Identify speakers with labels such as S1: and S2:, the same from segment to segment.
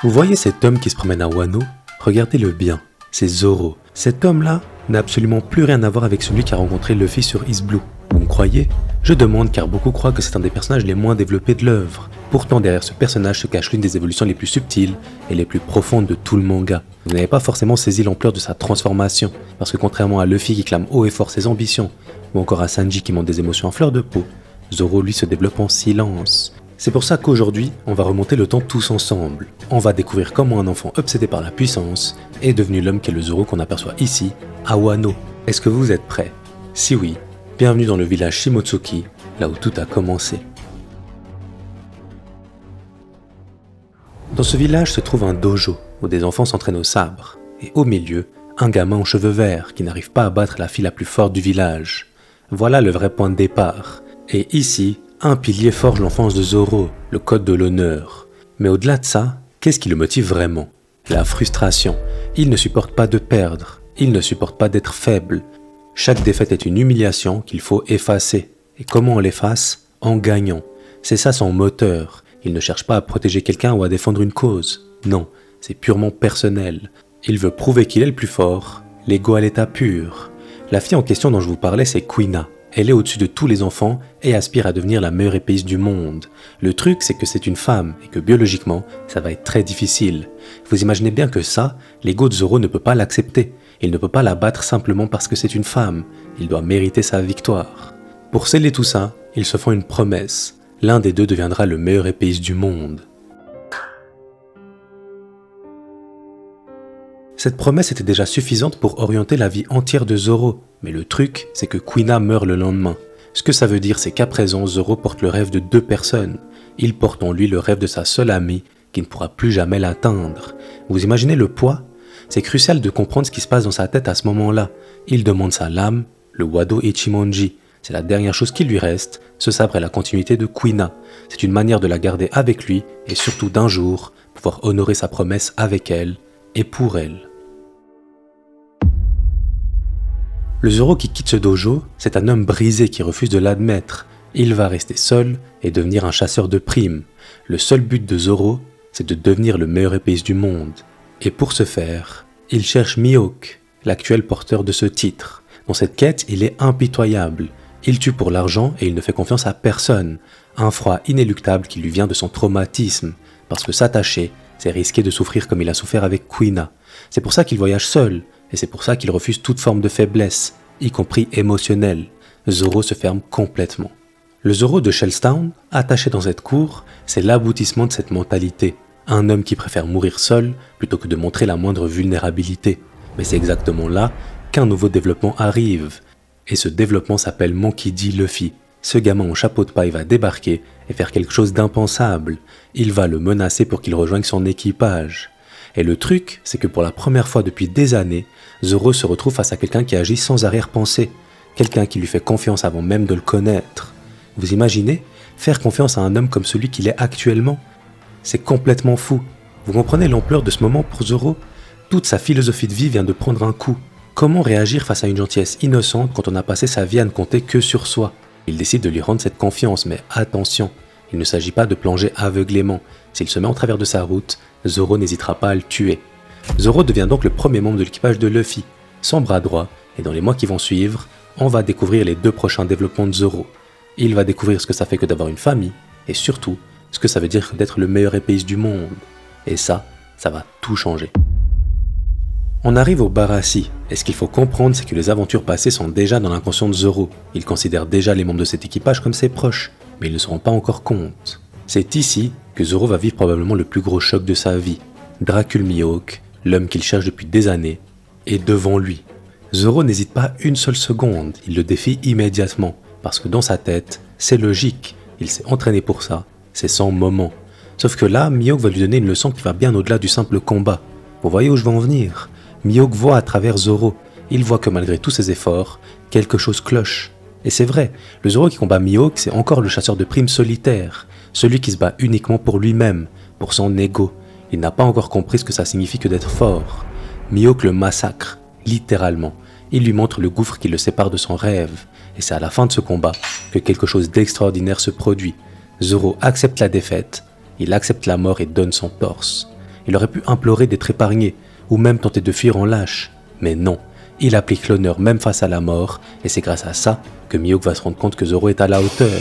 S1: Vous voyez cet homme qui se promène à Wano? Regardez-le bien, c'est Zoro. Cet homme-là n'a absolument plus rien à voir avec celui qui a rencontré Luffy sur East Blue. Vous me croyez? Je demande car beaucoup croient que c'est un des personnages les moins développés de l'œuvre. Pourtant derrière ce personnage se cache l'une des évolutions les plus subtiles et les plus profondes de tout le manga. Vous n'avez pas forcément saisi l'ampleur de sa transformation, parce que contrairement à Luffy qui clame haut et fort ses ambitions, ou encore à Sanji qui montre des émotions en fleur de peau, Zoro lui se développe en silence. C'est pour ça qu'aujourd'hui, on va remonter le temps tous ensemble. On va découvrir comment un enfant obsédé par la puissance est devenu l'homme qu'est le Zoro qu'on aperçoit ici, à Wano. Est-ce que vous êtes prêts? Si oui, bienvenue dans le village Shimotsuki, là où tout a commencé. Dans ce village se trouve un dojo, où des enfants s'entraînent au sabre, et au milieu, un gamin aux cheveux verts qui n'arrive pas à battre la fille la plus forte du village. Voilà le vrai point de départ. Et ici, un pilier forge l'enfance de Zoro, le code de l'honneur. Mais au-delà de ça, qu'est-ce qui le motive vraiment? La frustration. Il ne supporte pas de perdre, il ne supporte pas d'être faible. Chaque défaite est une humiliation qu'il faut effacer. Et comment on l'efface? En gagnant. C'est ça son moteur. Il ne cherche pas à protéger quelqu'un ou à défendre une cause. Non, c'est purement personnel. Il veut prouver qu'il est le plus fort, l'ego à l'état pur. La fille en question dont je vous parlais, c'est Kuina. Elle est au-dessus de tous les enfants et aspire à devenir la meilleure épéiste du monde. Le truc, c'est que c'est une femme et que biologiquement, ça va être très difficile. Vous imaginez bien que ça, l'ego de Zoro ne peut pas l'accepter. Il ne peut pas la battre simplement parce que c'est une femme. Il doit mériter sa victoire. Pour sceller tout ça, ils se font une promesse. L'un des deux deviendra le meilleur épéiste du monde. Cette promesse était déjà suffisante pour orienter la vie entière de Zoro, mais le truc, c'est que Kuina meurt le lendemain. Ce que ça veut dire, c'est qu'à présent, Zoro porte le rêve de deux personnes. Il porte en lui le rêve de sa seule amie, qui ne pourra plus jamais l'atteindre. Vous imaginez le poids? C'est crucial de comprendre ce qui se passe dans sa tête à ce moment-là. Il demande sa lame, le Wado Ichimonji. C'est la dernière chose qui lui reste, ce sabre est la continuité de Kuina. C'est une manière de la garder avec lui, et surtout d'un jour, pouvoir honorer sa promesse avec elle, et pour elle. Le Zoro qui quitte ce dojo, c'est un homme brisé qui refuse de l'admettre. Il va rester seul et devenir un chasseur de primes. Le seul but de Zoro, c'est de devenir le meilleur épéiste du monde. Et pour ce faire, il cherche Mihawk, l'actuel porteur de ce titre. Dans cette quête, il est impitoyable. Il tue pour l'argent et il ne fait confiance à personne. Un froid inéluctable qui lui vient de son traumatisme. Parce que s'attacher, c'est risquer de souffrir comme il a souffert avec Kuina. C'est pour ça qu'il voyage seul. Et c'est pour ça qu'il refuse toute forme de faiblesse, y compris émotionnelle. Zoro se ferme complètement. Le Zoro de Shellstown, attaché dans cette cour, c'est l'aboutissement de cette mentalité. Un homme qui préfère mourir seul plutôt que de montrer la moindre vulnérabilité. Mais c'est exactement là qu'un nouveau développement arrive. Et ce développement s'appelle Monkey D. Luffy. Ce gamin au chapeau de paille va débarquer et faire quelque chose d'impensable. Il va le menacer pour qu'il rejoigne son équipage. Et le truc, c'est que pour la première fois depuis des années, Zoro se retrouve face à quelqu'un qui agit sans arrière-pensée, quelqu'un qui lui fait confiance avant même de le connaître. Vous imaginez faire confiance à un homme comme celui qu'il est actuellement? C'est complètement fou. Vous comprenez l'ampleur de ce moment pour Zoro? Toute sa philosophie de vie vient de prendre un coup. Comment réagir face à une gentillesse innocente quand on a passé sa vie à ne compter que sur soi? Il décide de lui rendre cette confiance, mais attention, il ne s'agit pas de plonger aveuglément. S'il se met en travers de sa route, Zoro n'hésitera pas à le tuer. Zoro devient donc le premier membre de l'équipage de Luffy, son bras droit, et dans les mois qui vont suivre, on va découvrir les deux prochains développements de Zoro. Il va découvrir ce que ça fait que d'avoir une famille, et surtout, ce que ça veut dire d'être le meilleur épéiste du monde. Et ça va tout changer. On arrive au Barassi, et ce qu'il faut comprendre, c'est que les aventures passées sont déjà dans l'inconscient de Zoro. Il considère déjà les membres de cet équipage comme ses proches, mais ils ne se rendent pas encore compte. C'est ici que Zoro va vivre probablement le plus gros choc de sa vie. Dracul Mihawk, l'homme qu'il cherche depuis des années, est devant lui. Zoro n'hésite pas une seule seconde, il le défie immédiatement, parce que dans sa tête, c'est logique, il s'est entraîné pour ça, c'est son moment. Sauf que là, Mihawk va lui donner une leçon qui va bien au-delà du simple combat. Vous voyez où je veux en venir? Mihawk voit à travers Zoro, il voit que malgré tous ses efforts, quelque chose cloche. Et c'est vrai, le Zoro qui combat Mihawk, c'est encore le chasseur de primes solitaire, celui qui se bat uniquement pour lui-même, pour son ego. Il n'a pas encore compris ce que ça signifie que d'être fort. Mihawk le massacre, littéralement. Il lui montre le gouffre qui le sépare de son rêve. Et c'est à la fin de ce combat que quelque chose d'extraordinaire se produit. Zoro accepte la défaite, il accepte la mort et donne son torse. Il aurait pu implorer d'être épargné, ou même tenter de fuir en lâche. Mais non, il applique l'honneur même face à la mort, et c'est grâce à ça que Mihawk va se rendre compte que Zoro est à la hauteur.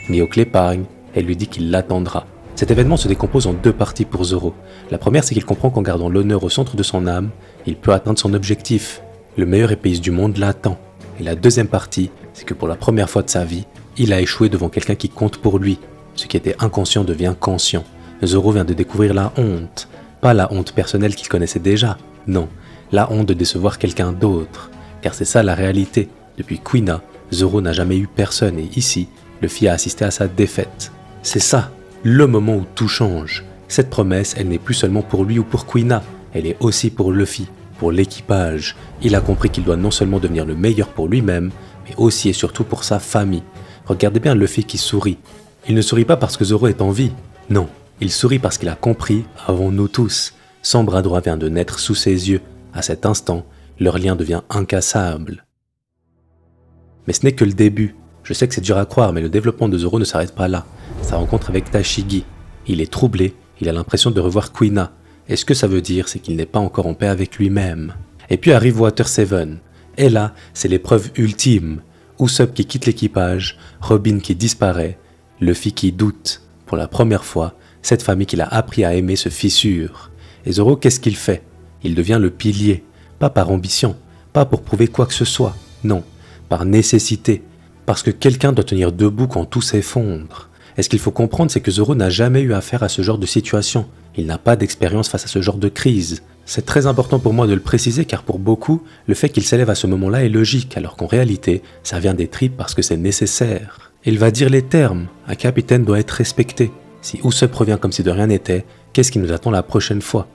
S1: Mihawk l'épargne et lui dit qu'il l'attendra. Cet événement se décompose en deux parties pour Zoro. La première, c'est qu'il comprend qu'en gardant l'honneur au centre de son âme, il peut atteindre son objectif. Le meilleur épéiste du monde l'attend. Et la deuxième partie, c'est que pour la première fois de sa vie, il a échoué devant quelqu'un qui compte pour lui. Ce qui était inconscient devient conscient. Zoro vient de découvrir la honte. Pas la honte personnelle qu'il connaissait déjà, non. La honte de décevoir quelqu'un d'autre. Car c'est ça la réalité. Depuis Kuina, Zoro n'a jamais eu personne et ici, Luffy a assisté à sa défaite. C'est ça, le moment où tout change. Cette promesse, elle n'est plus seulement pour lui ou pour Kuina, elle est aussi pour Luffy, pour l'équipage. Il a compris qu'il doit non seulement devenir le meilleur pour lui-même, mais aussi et surtout pour sa famille. Regardez bien Luffy qui sourit. Il ne sourit pas parce que Zoro est en vie, non. Il sourit parce qu'il a compris, avant nous tous, son bras droit vient de naître sous ses yeux. À cet instant, leur lien devient incassable. Mais ce n'est que le début. Je sais que c'est dur à croire, mais le développement de Zoro ne s'arrête pas là. Sa rencontre avec Tashigi. Il est troublé, il a l'impression de revoir Kuina. Et ce que ça veut dire, c'est qu'il n'est pas encore en paix avec lui-même. Et puis arrive Water 7. Et là, c'est l'épreuve ultime. Usopp qui quitte l'équipage, Robin qui disparaît, Luffy qui doute. Pour la première fois, cette famille qu'il a appris à aimer se fissure. Et Zoro, qu'est-ce qu'il fait? Il devient le pilier. Pas par ambition, pas pour prouver quoi que ce soit. Non, par nécessité. Parce que quelqu'un doit tenir debout quand tout s'effondre. Et ce qu'il faut comprendre, c'est que Zoro n'a jamais eu affaire à ce genre de situation. Il n'a pas d'expérience face à ce genre de crise. C'est très important pour moi de le préciser car pour beaucoup, le fait qu'il s'élève à ce moment-là est logique, alors qu'en réalité, ça vient des tripes parce que c'est nécessaire. Il va dire les termes, un capitaine doit être respecté. Si Usopp revient comme si de rien n'était, qu'est-ce qui nous attend la prochaine fois?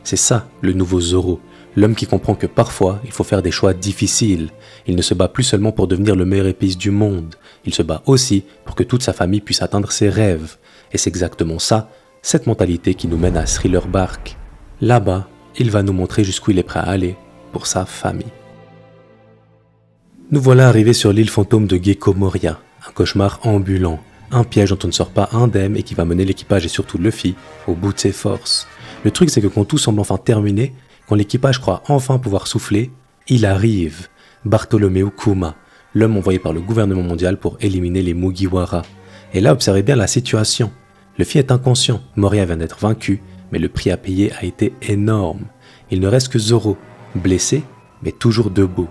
S1: C'est ça, le nouveau Zoro. L'homme qui comprend que parfois, il faut faire des choix difficiles. Il ne se bat plus seulement pour devenir le meilleur épéiste du monde. Il se bat aussi pour que toute sa famille puisse atteindre ses rêves. Et c'est exactement ça, cette mentalité qui nous mène à Thriller Bark. Là-bas, il va nous montrer jusqu'où il est prêt à aller pour sa famille. Nous voilà arrivés sur l'île fantôme de Gecko Moria, un cauchemar ambulant, un piège dont on ne sort pas indemne et qui va mener l'équipage et surtout Luffy au bout de ses forces. Le truc c'est que quand tout semble enfin terminé, quand l'équipage croit enfin pouvoir souffler, il arrive, Bartholomew Kuma, l'homme envoyé par le gouvernement mondial pour éliminer les Mugiwara. Et là observez bien la situation. Luffy est inconscient, Moria vient d'être vaincu, mais le prix à payer a été énorme. Il ne reste que Zoro, blessé, mais toujours debout.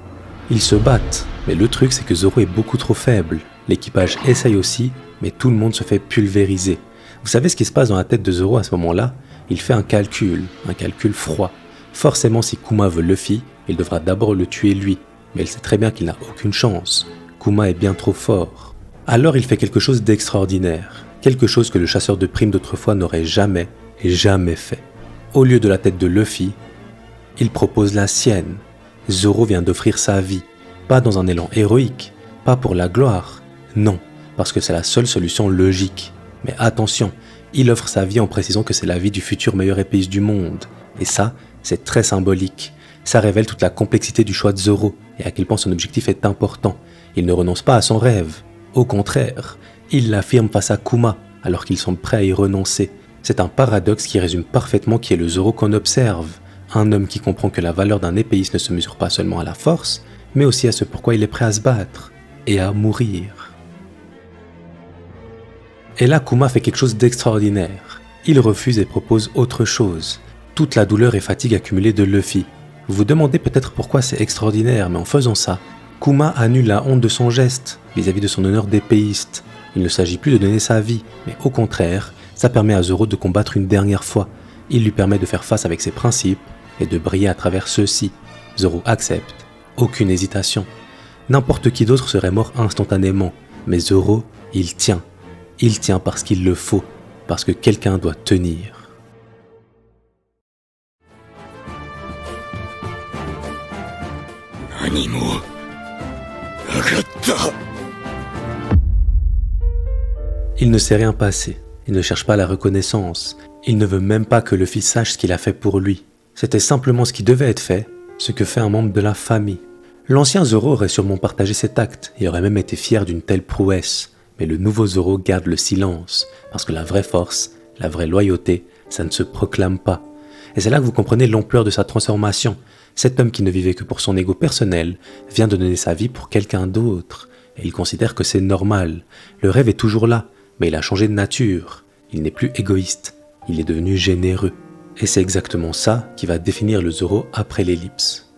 S1: Ils se battent, mais le truc c'est que Zoro est beaucoup trop faible. L'équipage essaye aussi, mais tout le monde se fait pulvériser. Vous savez ce qui se passe dans la tête de Zoro à ce moment-là? Il fait un calcul froid. Forcément, si Kuma veut Luffy, il devra d'abord le tuer lui, mais il sait très bien qu'il n'a aucune chance. Kuma est bien trop fort. Alors il fait quelque chose d'extraordinaire, quelque chose que le chasseur de primes d'autrefois n'aurait jamais fait. Au lieu de la tête de Luffy, il propose la sienne. Zoro vient d'offrir sa vie, pas dans un élan héroïque, pas pour la gloire, non, parce que c'est la seule solution logique. Mais attention, il offre sa vie en précisant que c'est la vie du futur meilleur épéiste du monde. Et ça, c'est très symbolique. Ça révèle toute la complexité du choix de Zoro et à quel point son objectif est important. Il ne renonce pas à son rêve. Au contraire, il l'affirme face à Kuma alors qu'il semble prêt à y renoncer. C'est un paradoxe qui résume parfaitement qui est le Zoro qu'on observe. Un homme qui comprend que la valeur d'un épéiste ne se mesure pas seulement à la force, mais aussi à ce pourquoi il est prêt à se battre et à mourir. Et là, Kuma fait quelque chose d'extraordinaire. Il refuse et propose autre chose. Toute la douleur et fatigue accumulée de Luffy. Vous vous demandez peut-être pourquoi c'est extraordinaire, mais en faisant ça, Kuma annule la honte de son geste vis-à-vis de son honneur d'épéiste. Il ne s'agit plus de donner sa vie, mais au contraire, ça permet à Zoro de combattre une dernière fois. Il lui permet de faire face avec ses principes et de briller à travers ceux-ci. Zoro accepte, aucune hésitation. N'importe qui d'autre serait mort instantanément, mais Zoro, il tient. Il tient parce qu'il le faut, parce que quelqu'un doit tenir. Il ne s'est rien passé, il ne cherche pas la reconnaissance, il ne veut même pas que Luffy sache ce qu'il a fait pour lui. C'était simplement ce qui devait être fait, ce que fait un membre de la famille. L'ancien Zoro aurait sûrement partagé cet acte et aurait même été fier d'une telle prouesse. Mais le nouveau Zoro garde le silence, parce que la vraie force, la vraie loyauté, ça ne se proclame pas. Et c'est là que vous comprenez l'ampleur de sa transformation. Cet homme qui ne vivait que pour son ego personnel vient de donner sa vie pour quelqu'un d'autre. Et il considère que c'est normal. Le rêve est toujours là, mais il a changé de nature. Il n'est plus égoïste, il est devenu généreux. Et c'est exactement ça qui va définir le Zoro après l'ellipse.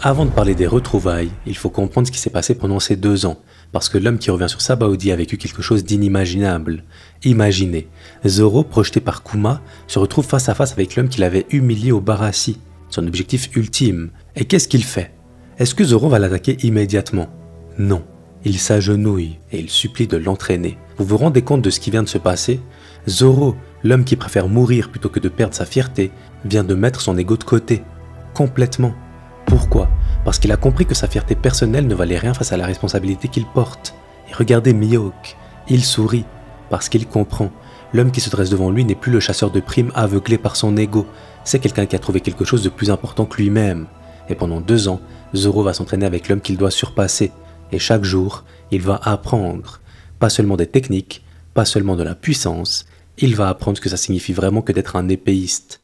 S1: Avant de parler des retrouvailles, il faut comprendre ce qui s'est passé pendant ces 2 ans, parce que l'homme qui revient sur Sabaody a vécu quelque chose d'inimaginable. Imaginez, Zoro, projeté par Kuma, se retrouve face à face avec l'homme qu'il avait humilié au Barassi, son objectif ultime. Et qu'est-ce qu'il fait? Est-ce que Zoro va l'attaquer immédiatement? Non. Il s'agenouille et il supplie de l'entraîner. Vous vous rendez compte de ce qui vient de se passer? Zoro, l'homme qui préfère mourir plutôt que de perdre sa fierté, vient de mettre son ego de côté. Complètement. Pourquoi? Parce qu'il a compris que sa fierté personnelle ne valait rien face à la responsabilité qu'il porte. Et regardez Mihawk, il sourit, parce qu'il comprend. L'homme qui se dresse devant lui n'est plus le chasseur de primes aveuglé par son ego. C'est quelqu'un qui a trouvé quelque chose de plus important que lui-même. Et pendant 2 ans, Zoro va s'entraîner avec l'homme qu'il doit surpasser. Et chaque jour, il va apprendre. Pas seulement des techniques, pas seulement de la puissance, il va apprendre ce que ça signifie vraiment que d'être un épéiste.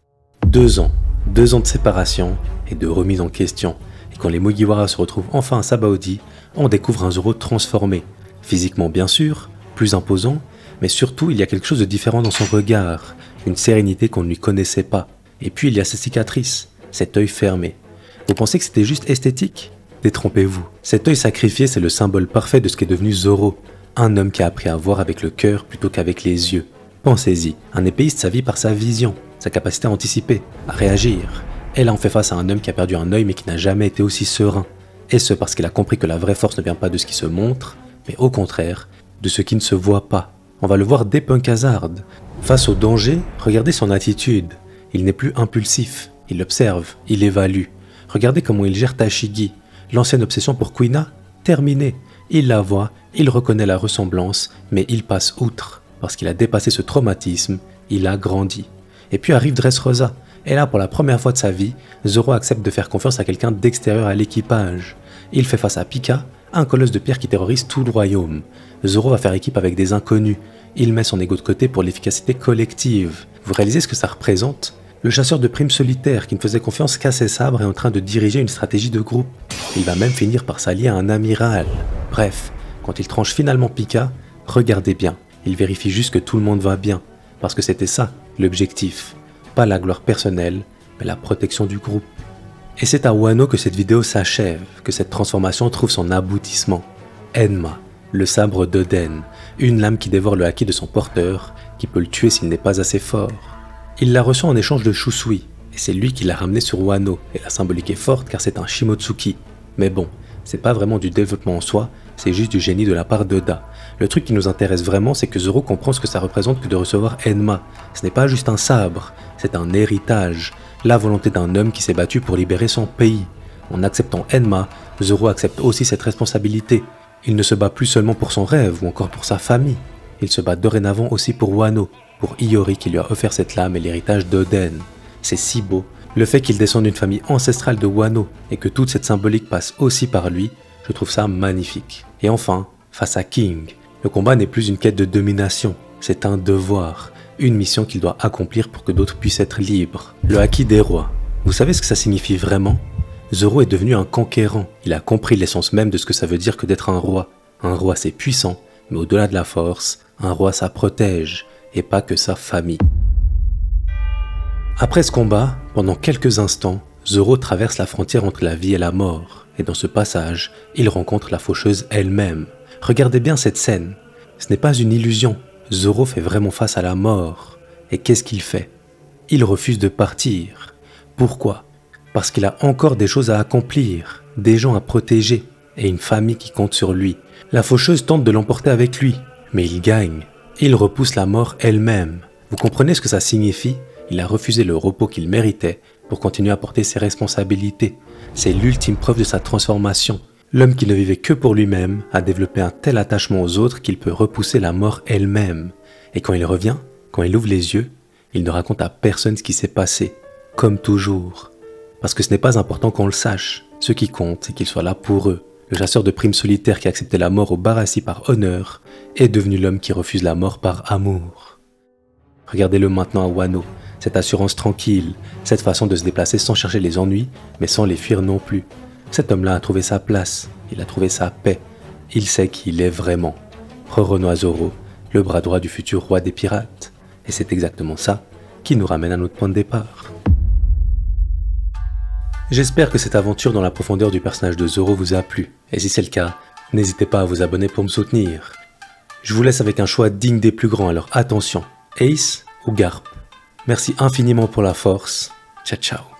S1: 2 ans. 2 ans de séparation et de remise en question. Et quand les Mugiwara se retrouvent enfin à Sabaody, on découvre un Zoro transformé. Physiquement bien sûr, plus imposant, mais surtout il y a quelque chose de différent dans son regard, une sérénité qu'on ne lui connaissait pas. Et puis il y a ses cicatrices, cet œil fermé. Vous pensez que c'était juste esthétique? Détrompez-vous. Cet œil sacrifié, c'est le symbole parfait de ce qu'est devenu Zoro, un homme qui a appris à voir avec le cœur plutôt qu'avec les yeux. Pensez-y, un épéiste sa vie par sa vision, sa capacité à anticiper, à réagir. Et là on fait face à un homme qui a perdu un œil mais qui n'a jamais été aussi serein. Et ce parce qu'il a compris que la vraie force ne vient pas de ce qui se montre, mais au contraire, de ce qui ne se voit pas. On va le voir dès Punk Hazard. Face au danger, regardez son attitude. Il n'est plus impulsif, il observe, il évalue. Regardez comment il gère Tashigi. L'ancienne obsession pour Kuina, terminée. Il la voit, il reconnaît la ressemblance, mais il passe outre. Parce qu'il a dépassé ce traumatisme, il a grandi. Et puis arrive Dressrosa. Et là, pour la première fois de sa vie, Zoro accepte de faire confiance à quelqu'un d'extérieur à l'équipage. Il fait face à Pika, un colosse de pierre qui terrorise tout le royaume. Zoro va faire équipe avec des inconnus. Il met son ego de côté pour l'efficacité collective. Vous réalisez ce que ça représente? Le chasseur de primes solitaire qui ne faisait confiance qu'à ses sabres est en train de diriger une stratégie de groupe. Il va même finir par s'allier à un amiral. Bref, quand il tranche finalement Pika, regardez bien. Il vérifie juste que tout le monde va bien. Parce que c'était ça, l'objectif. Pas la gloire personnelle, mais la protection du groupe. Et c'est à Wano que cette vidéo s'achève, que cette transformation trouve son aboutissement. Enma, le sabre d'Oden, une lame qui dévore le haki de son porteur, qui peut le tuer s'il n'est pas assez fort. Il l'a reçu en échange de Shusui, et c'est lui qui l'a ramené sur Wano, et la symbolique est forte car c'est un Shimotsuki. Mais bon, c'est pas vraiment du développement en soi, c'est juste du génie de la part d'Oda. Le truc qui nous intéresse vraiment, c'est que Zoro comprend ce que ça représente que de recevoir Enma. Ce n'est pas juste un sabre, c'est un héritage, la volonté d'un homme qui s'est battu pour libérer son pays. En acceptant Enma, Zoro accepte aussi cette responsabilité. Il ne se bat plus seulement pour son rêve ou encore pour sa famille, il se bat dorénavant aussi pour Wano, pour Iori qui lui a offert cette lame et l'héritage d'Oden. C'est si beau, le fait qu'il descende d'une famille ancestrale de Wano et que toute cette symbolique passe aussi par lui, je trouve ça magnifique. Et enfin, face à King, le combat n'est plus une quête de domination, c'est un devoir, une mission qu'il doit accomplir pour que d'autres puissent être libres. Le haki des rois, vous savez ce que ça signifie vraiment? Zoro est devenu un conquérant, il a compris l'essence même de ce que ça veut dire que d'être un roi. Un roi c'est puissant, mais au-delà de la force, un roi ça protège, et pas que sa famille. Après ce combat, pendant quelques instants, Zoro traverse la frontière entre la vie et la mort, et dans ce passage, il rencontre la faucheuse elle-même. Regardez bien cette scène, ce n'est pas une illusion, Zoro fait vraiment face à la mort. Et qu'est-ce qu'il fait? Il refuse de partir. Pourquoi? Parce qu'il a encore des choses à accomplir, des gens à protéger, et une famille qui compte sur lui. La faucheuse tente de l'emporter avec lui, mais il gagne. Il repousse la mort elle-même. Vous comprenez ce que ça signifie? Il a refusé le repos qu'il méritait pour continuer à porter ses responsabilités. C'est l'ultime preuve de sa transformation. L'homme qui ne vivait que pour lui-même a développé un tel attachement aux autres qu'il peut repousser la mort elle-même. Et quand il revient, quand il ouvre les yeux, il ne raconte à personne ce qui s'est passé, comme toujours. Parce que ce n'est pas important qu'on le sache. Ce qui compte, c'est qu'il soit là pour eux. Le chasseur de primes solitaire qui acceptait la mort au Barassi par honneur est devenu l'homme qui refuse la mort par amour. Regardez-le maintenant à Wano. cette assurance tranquille, cette façon de se déplacer sans chercher les ennuis, mais sans les fuir non plus. Cet homme-là a trouvé sa place, il a trouvé sa paix, il sait qui il est vraiment. Roronoa Zoro, le bras droit du futur roi des pirates. Et c'est exactement ça qui nous ramène à notre point de départ. J'espère que cette aventure dans la profondeur du personnage de Zoro vous a plu, et si c'est le cas, n'hésitez pas à vous abonner pour me soutenir. Je vous laisse avec un choix digne des plus grands, alors attention, Ace ou Garp. Merci infiniment pour la force, ciao ciao.